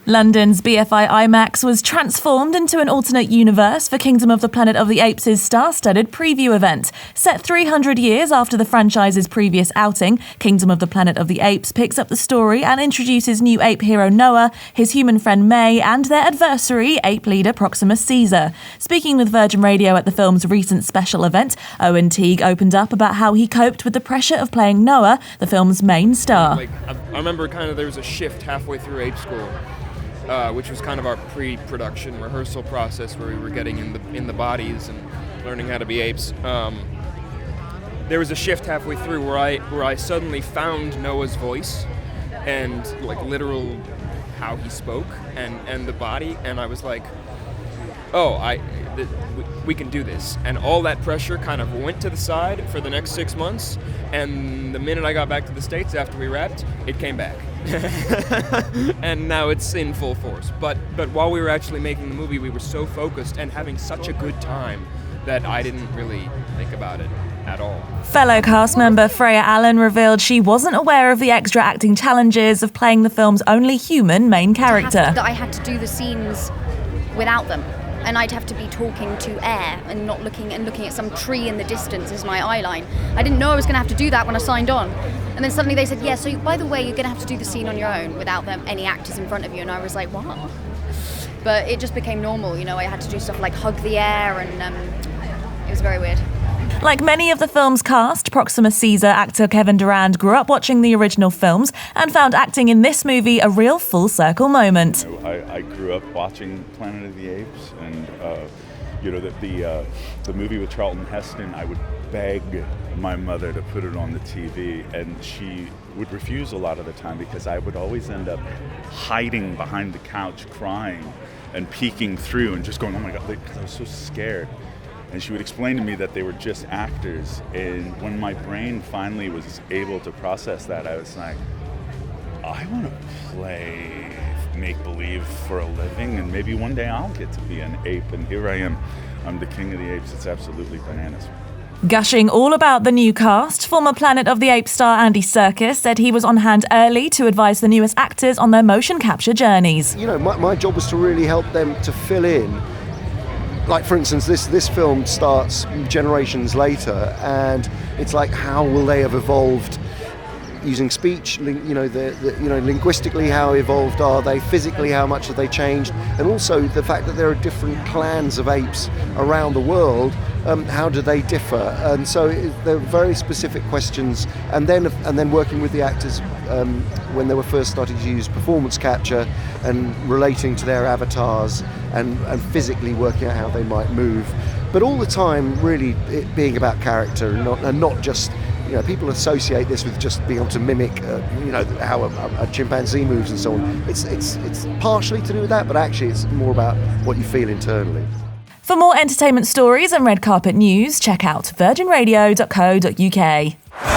London's BFI IMAX was transformed into an alternate universe for Kingdom of the Planet of the Apes' star-studded preview event. Set 300 years after the franchise's previous outing, Kingdom of the Planet of the Apes picks up the story and introduces new ape hero Noah, his human friend May, and their adversary, ape leader Proxima Caesar. Speaking with Virgin Radio at the film's recent special event, Owen Teague opened up about how he coped with the pressure of playing Noah, the film's main star. I remember there was a shift halfway through Ape School. Which was kind of our pre-production rehearsal process where we were getting in the bodies and learning how to be apes. There was a shift halfway through where I suddenly found Noah's voice and literal how he spoke and the body, and I was like, we can do this. And all that pressure kind of went to the side for the next 6 months, and the minute I got back to the States after we wrapped, it came back. And now it's in full force. But while we were actually making the movie, we were so focused and having such a good time that I didn't really think about it at all. Fellow cast member Freya Allan revealed she wasn't aware of the extra acting challenges of playing the film's only human main character. I had to do the scenes without them. And I'd have to be talking to air and not looking at some tree in the distance as my eye line. I didn't know I was going to have to do that when I signed on. And then suddenly they said, yeah, so by the way, you're going to have to do the scene on your own without any actors in front of you. And I was like, what? But it just became normal, I had to do stuff like hug the air, and it was very weird. Like many of the film's cast, Proxima Caesar actor Kevin Durand grew up watching the original films and found acting in this movie a real full circle moment. I grew up watching Planet of the Apes, and the movie with Charlton Heston, I would beg my mother to put it on the TV, and she would refuse a lot of the time because I would always end up hiding behind the couch crying and peeking through and just going, oh my God, because I was so scared. And she would explain to me that they were just actors. And when my brain finally was able to process that, I was like, I want to play make-believe for a living, and maybe one day I'll get to be an ape. And here I am. I'm the king of the apes. It's absolutely bananas. Gushing all about the new cast, former Planet of the Apes star Andy Serkis said he was on hand early to advise the newest actors on their motion capture journeys. My job was to really help them to fill in. Like, for instance, this film starts generations later, and it's like, how will they have evolved using speech? Linguistically, how evolved are they? Physically, how much have they changed? And also the fact that there are different clans of apes around the world. How do they differ? And so there are very specific questions. And then working with the actors when they were first starting to use performance capture and relating to their avatars and physically working out how they might move. But all the time, really, it being about character and not just. People associate this with just being able to mimic, how a chimpanzee moves and so on. It's partially to do with that, but actually it's more about what you feel internally. For more entertainment stories and red carpet news, check out virginradio.co.uk.